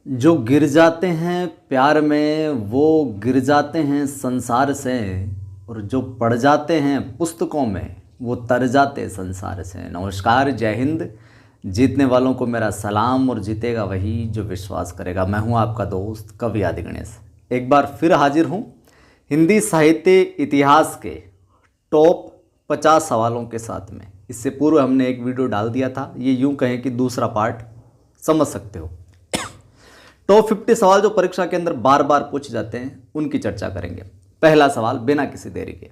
जो गिर जाते हैं प्यार में वो गिर जाते हैं संसार से, और जो पढ़ जाते हैं पुस्तकों में वो तर जाते संसार से। नमस्कार, जय हिंद। जीतने वालों को मेरा सलाम, और जीतेगा वही जो विश्वास करेगा। मैं हूं आपका दोस्त कवि आदि गणेश। एक बार फिर हाजिर हूं हिंदी साहित्य इतिहास के टॉप 50 सवालों के साथ में। इससे पूर्व हमने एक वीडियो डाल दिया था, ये यूं कहें कि दूसरा पार्ट, समझ सकते हो। टॉप 50 सवाल जो परीक्षा के अंदर बार बार पूछे जाते हैं उनकी चर्चा करेंगे। पहला सवाल बिना किसी देरी के,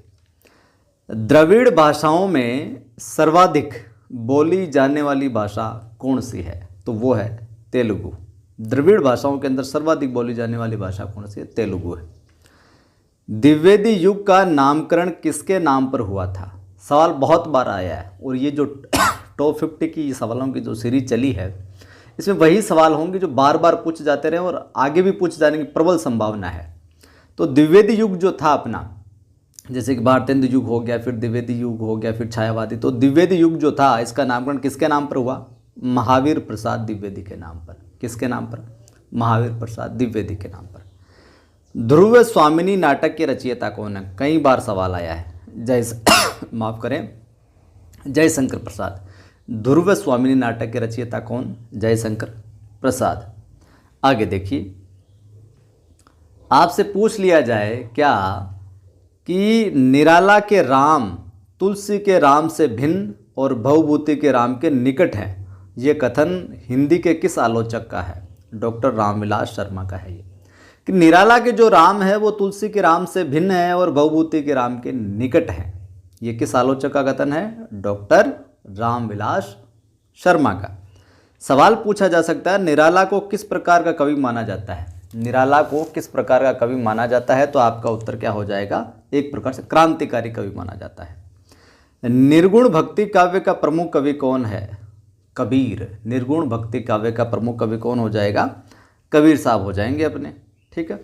द्रविड़ भाषाओं में सर्वाधिक बोली जाने वाली भाषा कौन सी है? तो वो है तेलुगु। द्रविड़ भाषाओं के अंदर सर्वाधिक बोली जाने वाली भाषा कौन सी है? तेलुगु है। द्विवेदी युग का नामकरण किसके नाम पर हुआ था? सवाल बहुत बार आया है, और ये जो टॉप 50 की सवालों की जो सीरीज चली है इसमें वही सवाल होंगे जो बार बार पूछे जाते रहे और आगे भी पूछे जाने की प्रबल संभावना है। तो द्विवेदी युग जो था अपना, जैसे कि भारतेंदु युग हो गया, फिर द्विवेदी युग हो गया, फिर छायावादी, तो द्विवेदी युग जो था इसका नामकरण किसके नाम पर हुआ? महावीर प्रसाद द्विवेदी के नाम पर। किसके नाम पर? महावीर प्रसाद द्विवेदी के नाम पर। ध्रुव स्वामिनी नाटक के रचयिता कौन है? कई बार सवाल आया है। माफ करें, जयशंकर प्रसाद। ध्रुव स्वामिनी नाटक के रचयिता कौन? जयशंकर प्रसाद। आगे देखिए, आपसे पूछ लिया जाए क्या कि निराला के राम तुलसी के राम से भिन्न और भवभूति के राम के निकट है, ये कथन हिंदी के किस आलोचक का है? डॉक्टर रामविलास शर्मा का है ये, कि निराला के जो राम है वो तुलसी के राम से भिन्न है और भवभूति के राम के निकट है। ये किस आलोचक का कथन है? डॉक्टर रामविलास शर्मा का। सवाल पूछा जा सकता है, निराला को किस प्रकार का कवि माना जाता है? निराला को किस प्रकार का कवि माना जाता है? तो आपका उत्तर क्या हो जाएगा? एक प्रकार से क्रांतिकारी कवि माना जाता है। निर्गुण भक्ति काव्य का प्रमुख कवि कौन है? कबीर। निर्गुण भक्ति काव्य का प्रमुख कवि कौन हो जाएगा? कबीर साहब हो जाएंगे अपने। ठीक है,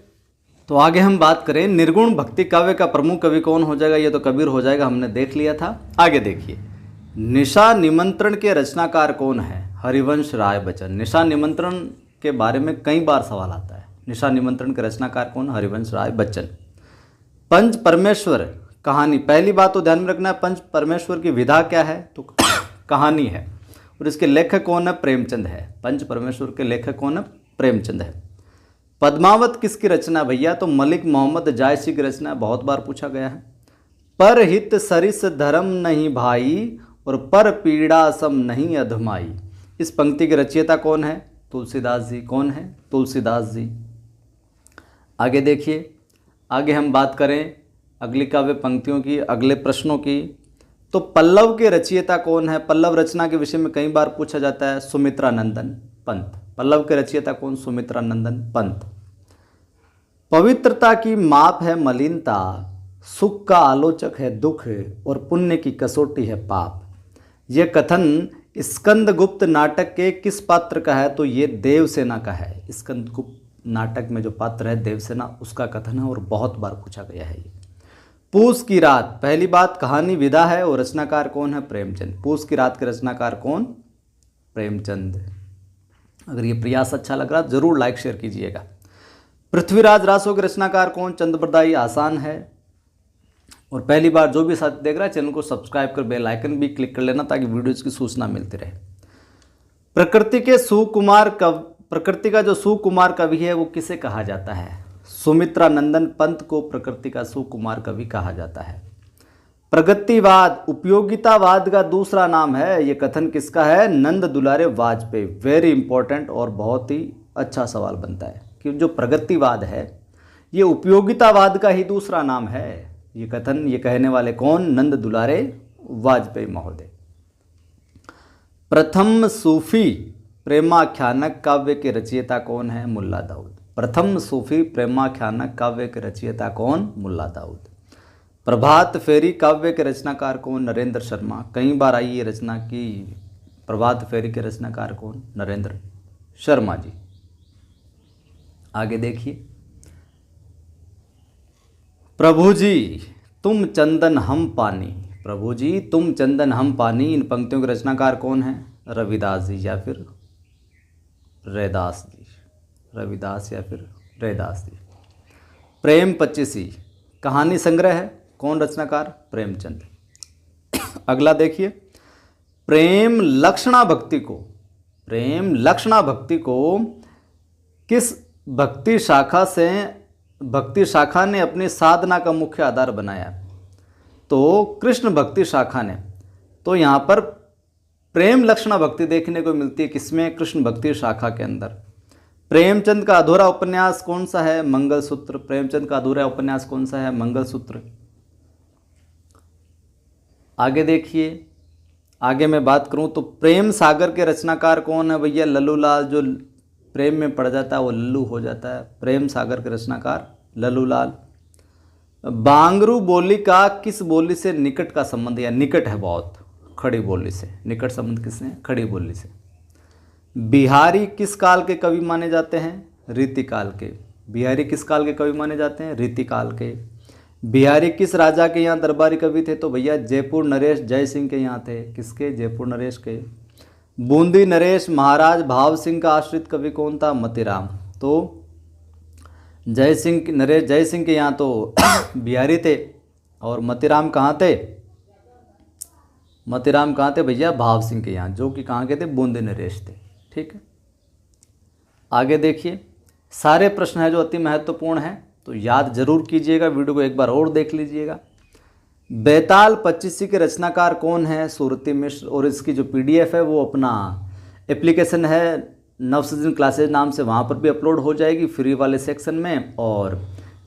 तो आगे हम बात करें निर्गुण भक्ति काव्य का प्रमुख कवि कौन हो जाएगा? ये तो कबीर हो जाएगा, हमने देख लिया था। आगे देखिए, निशा निमंत्रण के रचनाकार कौन है? हरिवंश राय बच्चन। निशा निमंत्रण के बारे में कई बार सवाल आता है। निशा निमंत्रण के रचनाकार कौन? हरिवंश राय बच्चन। पंच परमेश्वर कहानी, पहली बात तो ध्यान में रखना है, पंच परमेश्वर की विधा क्या है? तो कहानी है, और इसके लेखक कौन है? प्रेमचंद है। पंच परमेश्वर के लेखक कौन है? प्रेमचंद है। पद्मावत किसकी रचना भैया? तो मलिक मोहम्मद जायसी की रचना, बहुत बार पूछा गया है। पर हित सरिस धर्म नहीं भाई, और पर पीड़ा सम नहीं अधमाई, इस पंक्ति के रचयिता कौन है? तुलसीदास जी। कौन है? तुलसीदास जी। आगे देखिए, आगे हम बात करें अगली काव्य पंक्तियों की, अगले प्रश्नों की। तो पल्लव के रचयिता कौन है? पल्लव रचना के विषय में कई बार पूछा जाता है। सुमित्रानंदन पंत। पल्लव के रचयिता कौन? सुमित्रानंदन पंत। पवित्रता की माप है मलिनता, सुख का आलोचक है दुख, और पुण्य की कसौटी है पाप, यह कथन स्कंदगुप्त नाटक के किस पात्र का है? तो ये देवसेना का है। स्कंदगुप्त नाटक में जो पात्र है देवसेना, उसका कथन है, और बहुत बार पूछा गया है ये। पूस की रात, पहली बात कहानी विधा है, और रचनाकार कौन है? प्रेमचंद। पूस की रात के रचनाकार कौन? प्रेमचंद। अगर ये प्रयास अच्छा लग रहा जरूर लाइक शेयर कीजिएगा। पृथ्वीराज रासो के रचनाकार कौन? चंद्रप्रदायी। आसान है, और पहली बार जो भी साथी देख रहा है चैनल को सब्सक्राइब कर बेल आइकन भी क्लिक कर लेना ताकि वीडियोज की सूचना मिलती रहे। प्रकृति के सुकुमार प्रकृति का जो सुकुमार कवि है वो किसे कहा जाता है? सुमित्रानंदन पंत को प्रकृति का सुकुमार कवि कहा जाता है। प्रगतिवाद उपयोगितावाद का दूसरा नाम है, ये कथन किसका है? नंद दुलारे वाजपेयी। वेरी इंपॉर्टेंट और बहुत ही अच्छा सवाल बनता है कि जो प्रगतिवाद है ये उपयोगितावाद का ही दूसरा नाम है। ये कथन, ये कहने वाले कौन? नंद दुलारे वाजपेयी महोदय। प्रथम सूफी प्रेमाख्यानक काव्य के रचयिता कौन है? मुल्ला दाऊद। प्रथम सूफी प्रेमाख्यानक काव्य के रचयिता कौन? मुल्ला दाऊद। प्रभात फेरी काव्य के रचनाकार कौन? नरेंद्र शर्मा। कई बार आई ये रचना की। प्रभात फेरी के रचनाकार कौन? नरेंद्र शर्मा जी। आगे देखिए, प्रभु जी तुम चंदन हम पानी। प्रभु जी तुम चंदन हम पानी, इन पंक्तियों के रचनाकार कौन है? रविदास जी या फिर रैदास जी। रविदास या फिर रैदास जी। प्रेम पचीसी कहानी संग्रह है, कौन रचनाकार? प्रेमचंद। अगला देखिए, प्रेम लक्षणा भक्ति को किस भक्ति शाखा ने अपनी साधना का मुख्य आधार बनाया? तो कृष्ण भक्ति शाखा ने। तो यहाँ पर प्रेम लक्षणा भक्ति देखने को मिलती है किसमें? कृष्ण भक्ति शाखा के अंदर। प्रेमचंद का अधूरा उपन्यास कौन सा है? मंगलसूत्र। प्रेमचंद का अधूरा उपन्यास कौन सा है? मंगलसूत्र। आगे देखिए, आगे मैं बात करूं तो प्रेम सागर के रचनाकार कौन है भैया? लल्लूलाल। जो प्रेम में पड़ जाता है वो लल्लू हो जाता है। प्रेम सागर के रचनाकार लल्लूलाल। बांगरू बोली का किस बोली से निकट का संबंध, या निकट है बहुत? खड़ी बोली से। निकट संबंध किसने? खड़ी बोली से। बिहारी किस काल के कवि माने जाते हैं? रीतिकाल के। बिहारी किस काल के कवि माने जाते हैं? रीतिकाल के। बिहारी किस राजा के यहाँ दरबारी कवि थे? तो भैया जयपुर नरेश जय सिंह के यहाँ थे। किसके? जयपुर नरेश के। बूंदी नरेश महाराज भाव सिंह का आश्रित कवि कौन था? मतीराम। तो नरेश जय सिंह के यहाँ तो बिहारी थे, और मतीराम कहाँ थे? मतीराम कहाँ थे भैया? भाव सिंह के यहाँ, जो कि कहाँ के थे? बूंदी नरेश थे। ठीक है, आगे देखिए, सारे प्रश्न है जो अति महत्वपूर्ण हैं, तो याद जरूर कीजिएगा, वीडियो को एक बार और देख लीजिएगा। बेताल पच्चीसी के रचनाकार कौन है? सुरती मिश्र। और इसकी जो पीडीएफ है वो अपना एप्लीकेशन है नवसृजन क्लासेज नाम से, वहाँ पर भी अपलोड हो जाएगी फ्री वाले सेक्शन में। और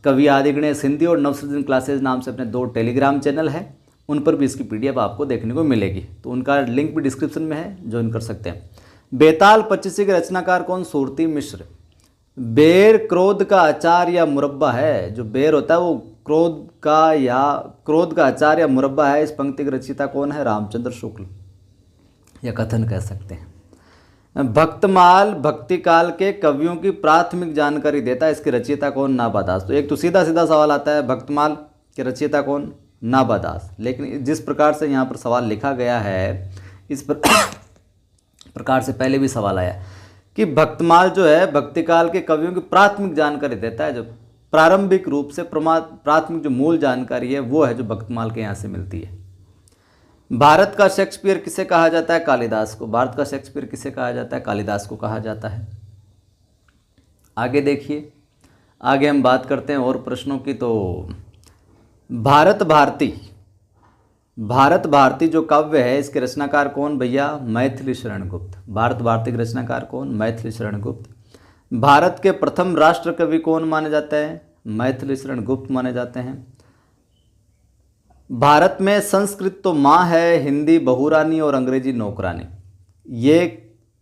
कवि आदि गणेश हिंदी और नवसृजन क्लासेज नाम से अपने 2 टेलीग्राम चैनल हैं, उन पर भी इसकी पीडीएफ आपको देखने को मिलेगी, तो उनका लिंक भी डिस्क्रिप्शन में है, ज्वाइन कर सकते हैं। बेताल पच्चीसी के रचनाकार कौन? सुरती मिश्र। बेर क्रोध का अचार या मुरब्बा है। जो बेर होता है वो क्रोध का अचार या मुरब्बा है। इस पंक्ति के रचयिता कौन है? रामचंद्र शुक्ल, या कथन कह सकते हैं। भक्तमाल भक्ति काल के कवियों की प्राथमिक जानकारी देता है। इसके रचयिता कौन? नाबादास। तो एक तो सीधा सीधा सवाल आता है, भक्तमाल के रचयिता कौन? नाबादास। लेकिन जिस प्रकार से यहाँ पर सवाल लिखा गया है, इस प्रकार से पहले भी सवाल आया कि भक्तमाल जो है भक्तिकाल के कवियों की प्राथमिक जानकारी देता है। जो प्रारंभिक रूप से प्राथमिक जो मूल जानकारी है वो है जो भक्तमाल के यहाँ से मिलती है। भारत का शेक्सपियर किसे कहा जाता है? कालिदास को। भारत का शेक्सपियर किसे कहा जाता है? कालिदास को कहा जाता है। आगे देखिए, आगे हम बात करते हैं और प्रश्नों की। तो भारत भारती जो काव्य है, इसके रचनाकार कौन भैया? मैथिली शरण गुप्त। भारत भारती के रचनाकार कौन? मैथिली शरण गुप्त। भारत के प्रथम राष्ट्र कवि कौन माने जाते हैं? मैथिली शरण गुप्त माने जाते हैं। भारत में संस्कृत तो माँ है, हिंदी बहुरानी और अंग्रेजी नौकरानी। ये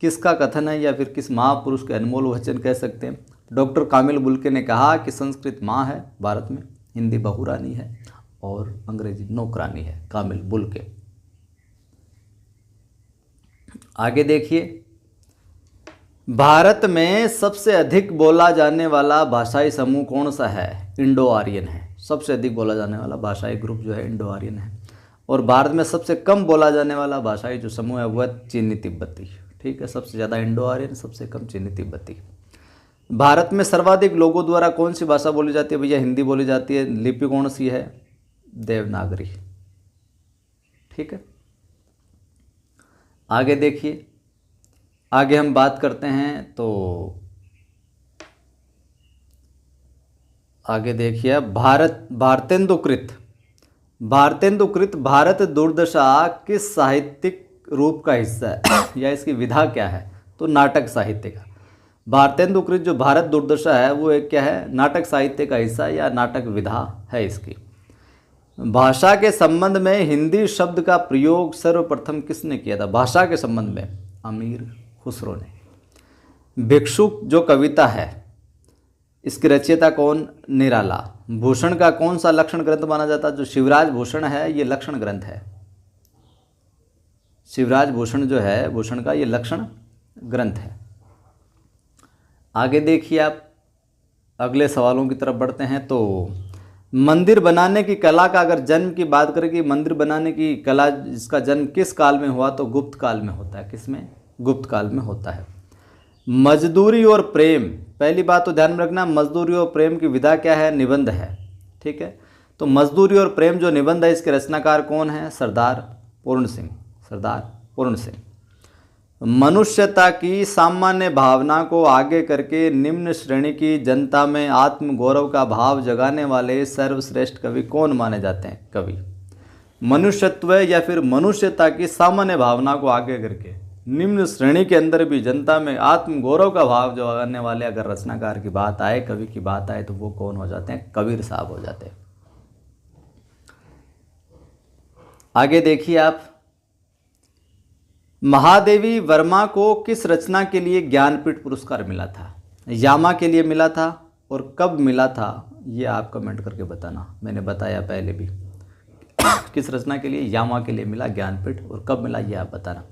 किसका कथन है, या फिर किस महापुरुष के अनमोल वचन कह सकते हैं? डॉक्टर कामिल बुल्के ने कहा कि संस्कृत माँ है भारत में, हिंदी बहुरानी है और अंग्रेजी नौकरानी है। कामिल बुल्के। आगे देखिए, भारत में सबसे अधिक बोला जाने वाला भाषाई समूह कौन सा है? इंडो आर्यन है। सबसे अधिक बोला जाने वाला भाषाई ग्रुप जो है इंडो आर्यन है। और भारत में सबसे कम बोला जाने वाला भाषाई जो समूह है वह है चीनी तिब्बती। ठीक है, सबसे ज़्यादा इंडो आर्यन, सबसे कम चीनी तिब्बती। भारत में सर्वाधिक लोगों द्वारा कौन सी भाषा बोली जाती है भैया? हिंदी बोली जाती है। लिपि कौन सी है? देवनागरी। ठीक है, आगे देखिए, आगे हम बात करते हैं। तो आगे देखिए, भारतेंदुकृत भारत दुर्दशा किस साहित्यिक रूप का हिस्सा है या इसकी विधा क्या है? तो नाटक साहित्य का। भारतेंदुकृत जो भारत दुर्दशा है वो एक क्या है? नाटक साहित्य का हिस्सा या नाटक विधा है इसकी। भाषा के संबंध में हिंदी शब्द का प्रयोग सर्वप्रथम किसने किया था? भाषा के संबंध में अमीर खुसरो ने। भिक्षुक जो कविता है इसके रचयिता कौन? निराला। भूषण का कौन सा लक्षण ग्रंथ माना जाता है? जो शिवराज भूषण है ये लक्षण ग्रंथ है। शिवराज भूषण जो है, भूषण का ये लक्षण ग्रंथ है। आगे देखिए, आप अगले सवालों की तरफ बढ़ते हैं। तो मंदिर बनाने की कला का अगर जन्म की बात करें कि मंदिर बनाने की कला इसका जन्म किस काल में हुआ? तो गुप्त काल में होता है। किसमें? गुप्त काल में होता है। मजदूरी और प्रेम, पहली बात तो ध्यान में रखना, मजदूरी और प्रेम की विधा क्या है? निबंध है। ठीक है, तो मजदूरी और प्रेम जो निबंध है इसके रचनाकार कौन है? सरदार पूर्ण सिंह, सरदार पूर्ण सिंह। मनुष्यता की सामान्य भावना को आगे करके निम्न श्रेणी की जनता में आत्मगौरव का भाव जगाने वाले सर्वश्रेष्ठ कवि कौन माने जाते हैं? कवि मनुष्यत्व या फिर मनुष्यता की सामान्य भावना को आगे करके निम्न श्रेणी के अंदर भी जनता में आत्मगौरव का भाव जगाने वाले अगर रचनाकार की बात आए, कवि की बात आए, तो वो कौन हो जाते हैं? कबीर साहब हो जाते हैं। आगे देखिए आप, महादेवी वर्मा को किस रचना के लिए ज्ञानपीठ पुरस्कार मिला था? यामा के लिए मिला था, और कब मिला था ये आप कमेंट करके बताना। मैंने बताया पहले भी किस रचना के लिए यामा के लिए मिला ज्ञानपीठ, और कब मिला ये आप बताना।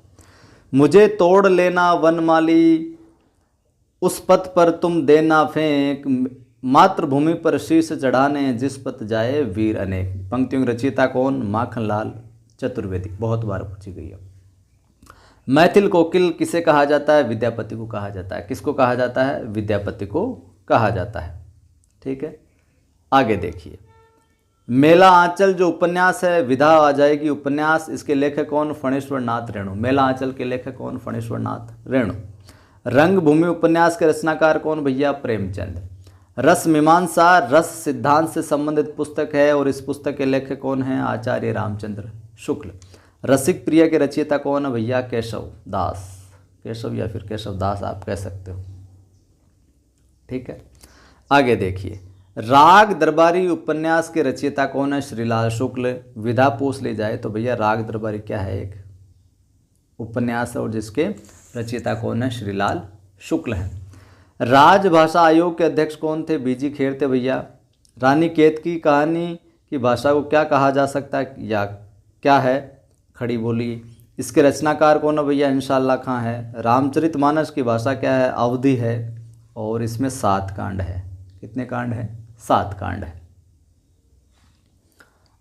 मुझे तोड़ लेना वनमाली, उस पथ पर तुम देना फेंक, मातृभूमि पर शीश चढ़ाने जिस पथ जाए वीर अनेक। पंक्तियों की रचयिता कौन? माखनलाल चतुर्वेदी, बहुत बार पूछी गई है। मैथिल कोकिल किसे कहा जाता है? विद्यापति को कहा जाता है। किसको कहा जाता है? विद्यापति को कहा जाता है। ठीक है, आगे देखिए, मेला आंचल जो उपन्यास है, विधा आ जाएगी उपन्यास, इसके लेखक कौन? फणेश्वर नाथ रेणु। मेला आंचल के लेखक कौन? फणेश्वर नाथ रेणु। रंगभूमि उपन्यास के रचनाकार कौन भैया? प्रेमचंद। रस मीमांसा रस सिद्धांत से संबंधित पुस्तक है, और इस पुस्तक के लेखक कौन हैं? आचार्य रामचंद्र शुक्ल। रसिक प्रिया के रचयिता कौन है भैया? केशव दास, केशव या फिर केशव दास आप कह सकते हो। ठीक है, आगे देखिए, राग दरबारी उपन्यास के रचयिता कौन है? श्रीलाल शुक्ल। विधा पूछ ली जाए तो भैया राग दरबारी क्या है? एक उपन्यास है, और जिसके रचयिता कौन है? श्रीलाल शुक्ल है। राजभाषा आयोग के अध्यक्ष कौन थे? बीजी खेर थे भैया। रानी केतकी कहानी की भाषा को क्या कहा जा सकता है, या क्या है? खड़ी बोली। इसके रचनाकार कौन है भैया? इंशाअल्लाह खां है। रामचरितमानस की भाषा क्या है? अवधी है, और इसमें 7 कांड है। कितने कांड है? 7 कांड है।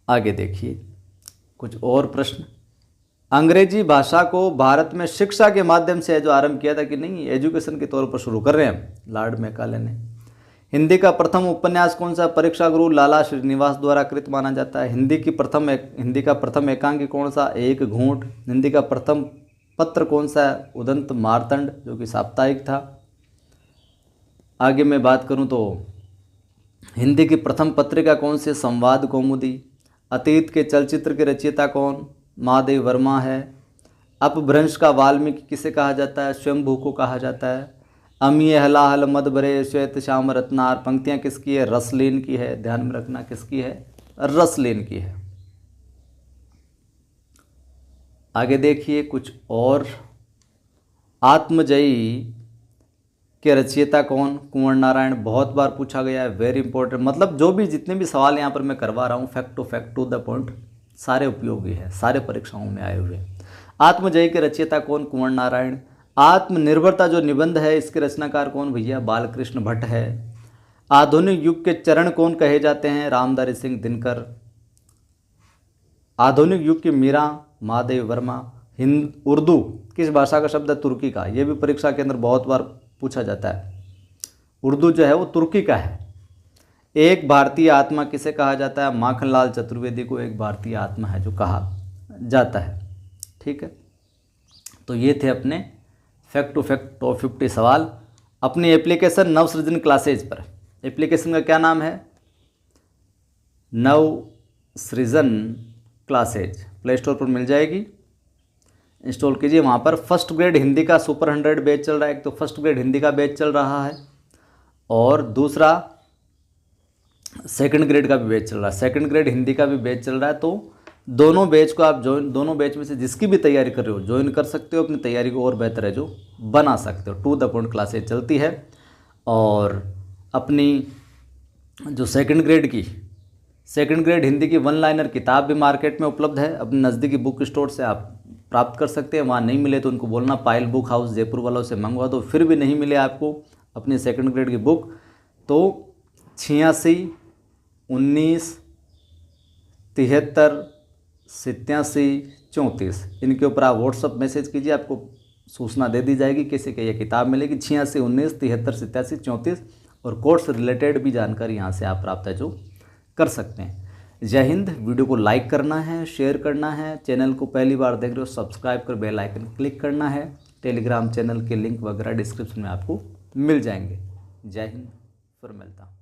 आगे देखिए कुछ और प्रश्न। अंग्रेजी भाषा को भारत में शिक्षा के माध्यम से जो आरंभ किया था कि नहीं, एजुकेशन के तौर पर शुरू कर रहे हैं लॉर्ड मैकाले ने। हिंदी का प्रथम उपन्यास कौन सा? परीक्षा गुरु लाला श्रीनिवास द्वारा कृत माना जाता है। हिंदी का प्रथम एकांकी कौन सा? एक घूंट। हिंदी का प्रथम पत्र कौन सा है? उदंत मार्तंड, जो कि साप्ताहिक था। आगे मैं बात करूं तो हिंदी की प्रथम पत्रिका कौन सी? संवाद कौमुदी। अतीत के चलचित्र के रचयिता कौन? महादेव वर्मा है। अपभ्रंश का वाल्मीकि किसे कहा जाता है? स्वयंभू को कहा जाता है। अमीय हलाहल मद भरे श्वेत श्याम रत्नार, पंक्तियां किसकी है? रसलीन की है। ध्यान में रखना किसकी है? रसलीन की है। आगे देखिए कुछ और। आत्मजयी के रचयिता कौन? कुंवर नारायण, बहुत बार पूछा गया है, वेरी इंपॉर्टेंट। मतलब जो भी जितने भी सवाल यहाँ पर मैं करवा रहा हूँ, फैक्ट टू द पॉइंट, सारे उपयोगी है, सारे परीक्षाओं में आए हुए। आत्मजयी के रचयिता कौन? कुंवर नारायण। आत्मनिर्भरता जो निबंध है इसके रचनाकार कौन भैया? बालकृष्ण भट्ट है। आधुनिक युग के चरण कौन कहे जाते हैं? रामधारी सिंह दिनकर। आधुनिक युग की मीरा? महादेव वर्मा। उर्दू किस भाषा का शब्द है? तुर्की का। यह भी परीक्षा के अंदर बहुत बार पूछा जाता है। उर्दू जो है वो तुर्की का है। एक भारतीय आत्मा किसे कहा जाता है? माखनलाल चतुर्वेदी को एक भारतीय आत्मा है जो कहा जाता है। ठीक है, तो ये थे अपने फैक्ट टू फैक्ट टॉप 50 सवाल अपनी एप्लीकेशन नवसृजन क्लासेज पर। एप्लीकेशन का क्या नाम है? नवसृजन क्लासेज। प्ले स्टोर पर मिल जाएगी, इंस्टॉल कीजिए। वहाँ पर फर्स्ट ग्रेड हिंदी का सुपर 100 बैच चल रहा है। एक तो फर्स्ट ग्रेड हिंदी का बैच चल रहा है, और दूसरा सेकंड ग्रेड का भी बैच चल रहा है। सेकंड ग्रेड हिंदी का भी बैच चल रहा है। तो दोनों बैच को आप ज्वाइन, दोनों बैच में से जिसकी भी तैयारी कर रहे हो ज्वाइन कर सकते हो। अपनी तैयारी को और बेहतर है जो बना सकते हो। टू द पॉइंट क्लासेज चलती है, और अपनी जो सेकंड ग्रेड हिंदी की 1 लाइनर किताब भी मार्केट में उपलब्ध है। अपने नज़दीकी बुक स्टोर से आप प्राप्त कर सकते हैं। वहाँ नहीं मिले तो उनको बोलना पायल बुक हाउस जयपुर वालों से मंगवा दो। फिर भी नहीं मिले आपको अपनी सेकंड ग्रेड की बुक, तो 86 19 73 87 34 इनके ऊपर आप व्हाट्सअप मैसेज कीजिए। आपको सूचना दे दी जाएगी, किसी को ये किताब मिलेगी। 86 19 73 87 34 और कोर्ट से रिलेटेड भी जानकारी यहाँ से आप प्राप्त है जो कर सकते हैं। जय हिंद। वीडियो को लाइक करना है, शेयर करना है, चैनल को पहली बार देख रहे हो सब्सक्राइब कर बेल आइकन क्लिक करना है। टेलीग्राम चैनल के लिंक वगैरह डिस्क्रिप्शन में आपको मिल जाएंगे। जय हिंद, फिर मिलता हूँ।